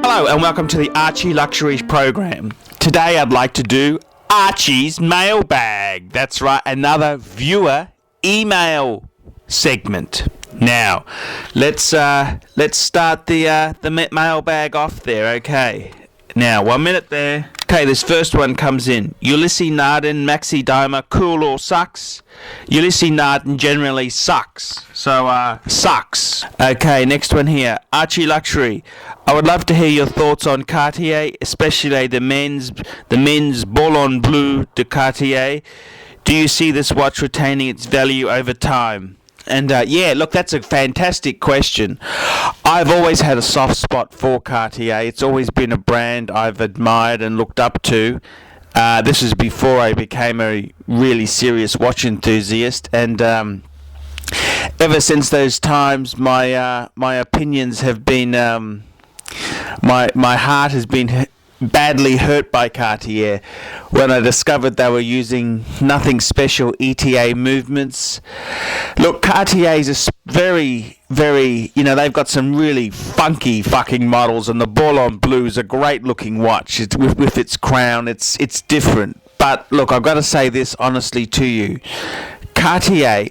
Hello and welcome to the Archie Luxuries program. Today I'd like to do Archie's mailbag. That's right, another viewer email segment. Now, let's start the mailbag off there. Okay. Now, 1 minute there. Okay, this first one comes in. Ulysses Narden, Maxi Dimer, cool or sucks? Ulysses Narden generally sucks. So, sucks. Okay, next one here. Archie Luxury. I would love to hear your thoughts on Cartier, especially the men's Ballon Bleu de Cartier. Do you see this watch retaining its value over time? And yeah, look, that's a fantastic question. I've always had a soft spot for Cartier. It's always been a brand I've admired and looked up to. This is before I became a really serious watch enthusiast, and ever since those times, my opinions have been my heart has been badly hurt by Cartier when I discovered they were using nothing special ETA movements. Look, Cartier's a very, they've got some really funky fucking models, and the Ballon Bleu is a great looking watch. It's with its crown, it's different. But look, I've got to say this honestly to you. Cartier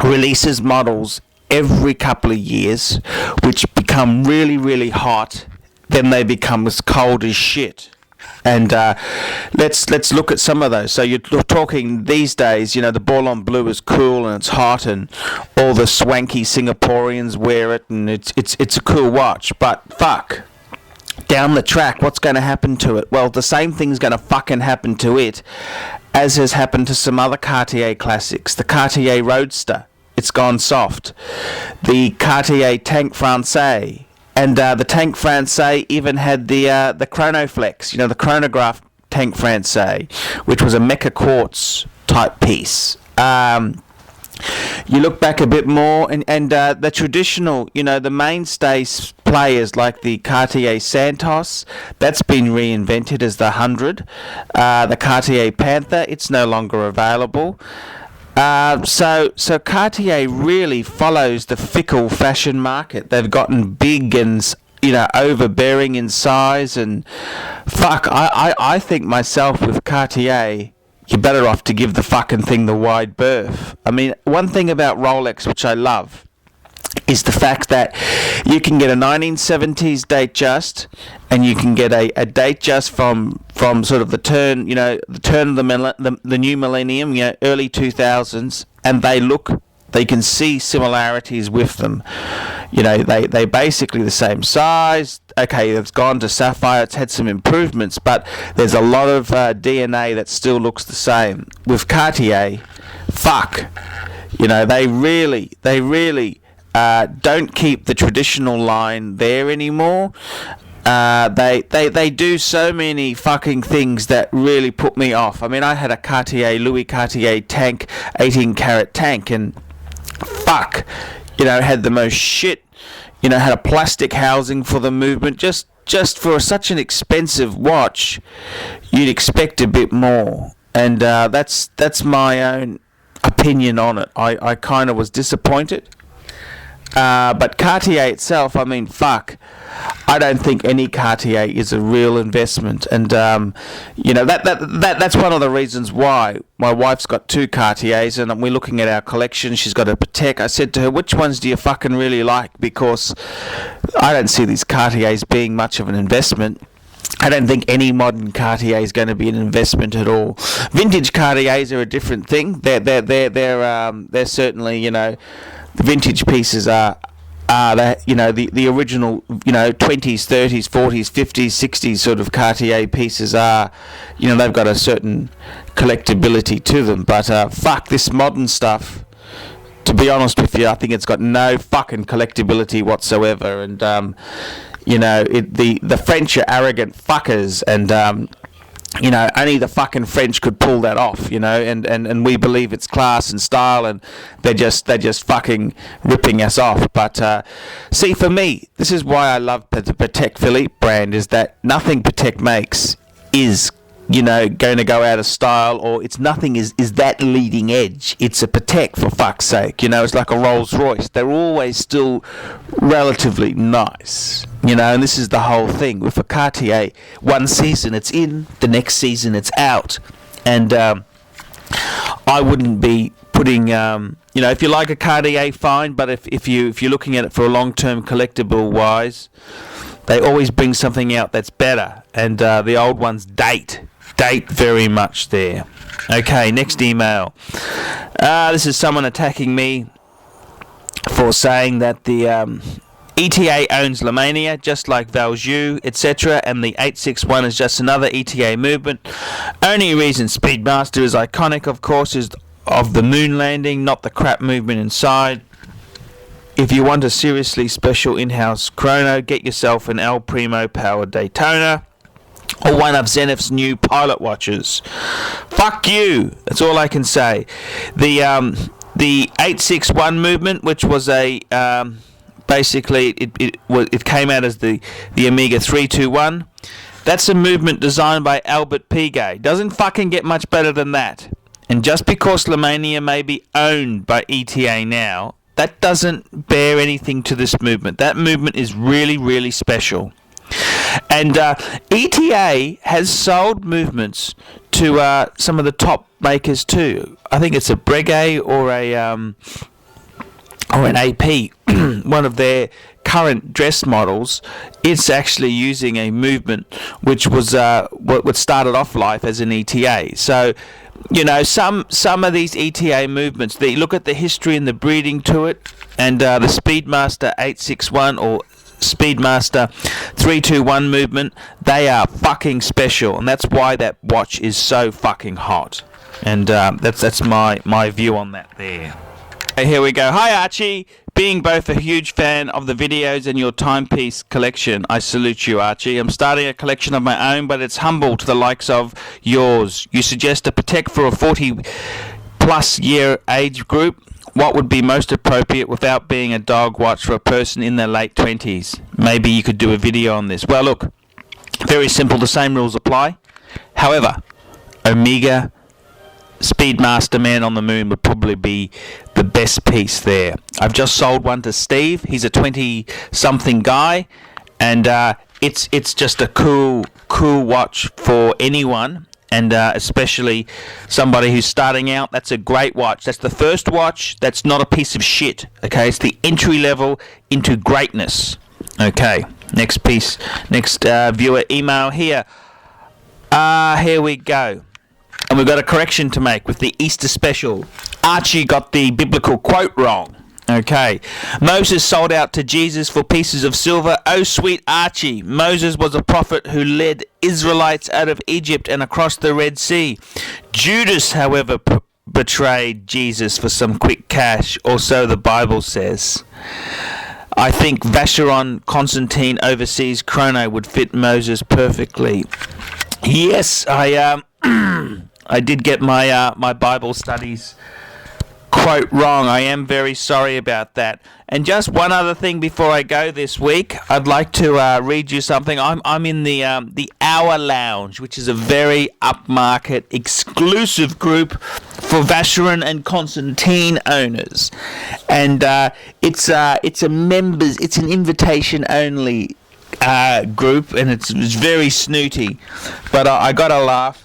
releases models every couple of years which become really, really hot. Then they become as cold as shit. And let's look at some of those. So you're talking these days, the Ballon Bleu is cool and it's hot, and all the swanky Singaporeans wear it, and it's a cool watch. But fuck, down the track, what's going to happen to it? Well, the same thing's going to fucking happen to it as has happened to some other Cartier classics. The Cartier Roadster, it's gone soft. The Cartier Tank Francais. And the Tank Francais even had the Chronoflex, the chronograph Tank Francais, which was a Mecha Quartz type piece. You look back a bit more, and the traditional, the mainstay players like the Cartier Santos, that's been reinvented as the 100. The Cartier Panther, it's no longer available. So Cartier really follows the fickle fashion market. They've gotten big and, overbearing in size, and fuck, I think myself with Cartier, you're better off to give the fucking thing the wide berth. I mean, one thing about Rolex which I love is the fact that you can get a 1970s date just, and you can get a date just from sort of the turn of the new millennium, early 2000s, and they can see similarities with them. They basically the same size. Okay, it's gone to sapphire, it's had some improvements, but there's a lot of DNA that still looks the same. With Cartier, fuck, they really don't keep the traditional line there anymore. They do so many fucking things that really put me off. I mean, I had a Louis Cartier tank, 18-carat tank, and fuck, had the most shit, had a plastic housing for the movement. Just for such an expensive watch, you'd expect a bit more. And that's my own opinion on it. I kind of was disappointed. But Cartier itself, I mean, fuck, I don't think any Cartier is a real investment, and that's one of the reasons why my wife's got two Cartiers, and we're looking at our collection. She's got a Patek. I said to her, which ones do you fucking really like? Because I don't see these Cartiers being much of an investment. I don't think any modern Cartier is going to be an investment at all. Vintage Cartiers are a different thing. They're certainly, the vintage pieces are the original 20s, 30s, 40s, 50s, 60s sort of Cartier pieces are, they've got a certain collectability to them. But fuck this modern stuff. To be honest with you, I think it's got no fucking collectability whatsoever. And the French are arrogant fuckers, and only the fucking French could pull that off, and we believe it's class and style, and they're just fucking ripping us off. But see, for me, this is why I love the Patek Philippe brand, is that nothing Patek makes is going to go out of style, or nothing is that leading edge. It's a Patek, for fuck's sake. It's like a Rolls Royce. They're always still relatively nice. And this is the whole thing with a Cartier. One season it's in, the next season it's out, and I wouldn't be putting. If you like a Cartier, fine. But if you're looking at it for a long-term collectible wise, they always bring something out that's better, and the old ones date very much there. Okay, next email. This is someone attacking me for saying that the ETA owns Lemania, just like Valjoux, etc., and the 861 is just another ETA movement. Only reason Speedmaster is iconic, of course, is of the moon landing, not the crap movement inside. If you want a seriously special in-house chrono, get yourself an El Primo powered Daytona or one of Zenith's new pilot watches. Fuck you. That's all I can say. The 861 movement, which was a basically it came out as the Omega 321. That's a movement designed by Albert Piguet. Doesn't fucking get much better than that. And just because Lemania may be owned by ETA now, that doesn't bear anything to this movement. That movement is really, really special. And ETA has sold movements to some of the top makers too. I think it's a Breguet or an AP. One of their current dress models, it's actually using a movement which was what started off life as an ETA. So, some of these ETA movements, they look at the history and the breeding to it, and the Speedmaster 861 or Speedmaster 321 movement, they are fucking special, and that's why that watch is so fucking hot. And that's my view on that there. Okay, here we go. Hi Archie, being both a huge fan of the videos and your timepiece collection, I salute you, Archie. I'm starting a collection of my own, but it's humble to the likes of yours. You suggest a Patek for a 40-plus year age group. What would be most appropriate without being a dog watch for a person in their late 20s? Maybe you could do a video on this. Well, look, very simple. The same rules apply. However, Omega Speedmaster Man on the Moon would probably be the best piece there. I've just sold one to Steve. He's a 20-something guy, and it's just a cool watch for anyone, and especially somebody who's starting out. That's a great watch. That's the first watch. That's not a piece of shit. Okay, it's the entry level into greatness. Okay, next piece, next viewer email here. Here we go. And we've got a correction to make with the Easter special. Archie got the biblical quote wrong. Okay. Moses sold out to Jesus for pieces of silver. Oh, sweet Archie. Moses was a prophet who led Israelites out of Egypt and across the Red Sea. Judas, however, betrayed Jesus for some quick cash, or so the Bible says. I think Vacheron Constantine overseas chrono would fit Moses perfectly. Yes, I did get my Bible studies quote wrong. I am very sorry about that. And just one other thing before I go this week, I'd like to read you something. I'm in the Hour Lounge, which is a very upmarket exclusive group for Vacheron and Constantine owners, and it's a members. It's an invitation only group, and it's very snooty, but I got a laugh.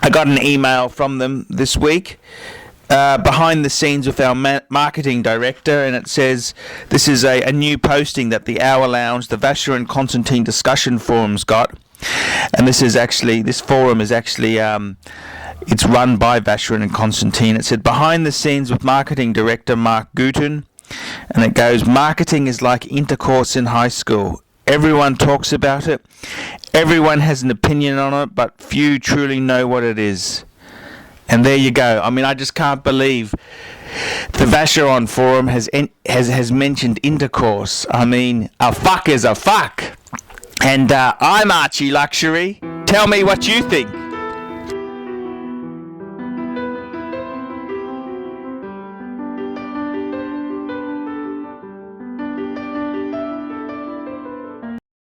I got an email from them this week, behind the scenes with our marketing director, and it says this is a new posting that the Hour Lounge, the Vacheron Constantine discussion forums got, and this forum is actually it's run by Vacheron and Constantine. It said behind the scenes with marketing director Mark Guten, and it goes, marketing is like intercourse in high school. Everyone talks about it. Everyone has an opinion on it, but few truly know what it is. And there you go. I mean, I just can't believe the Vacheron forum has mentioned intercourse. I mean, a fuck is a fuck. And I'm Archie Luxury. Tell me what you think.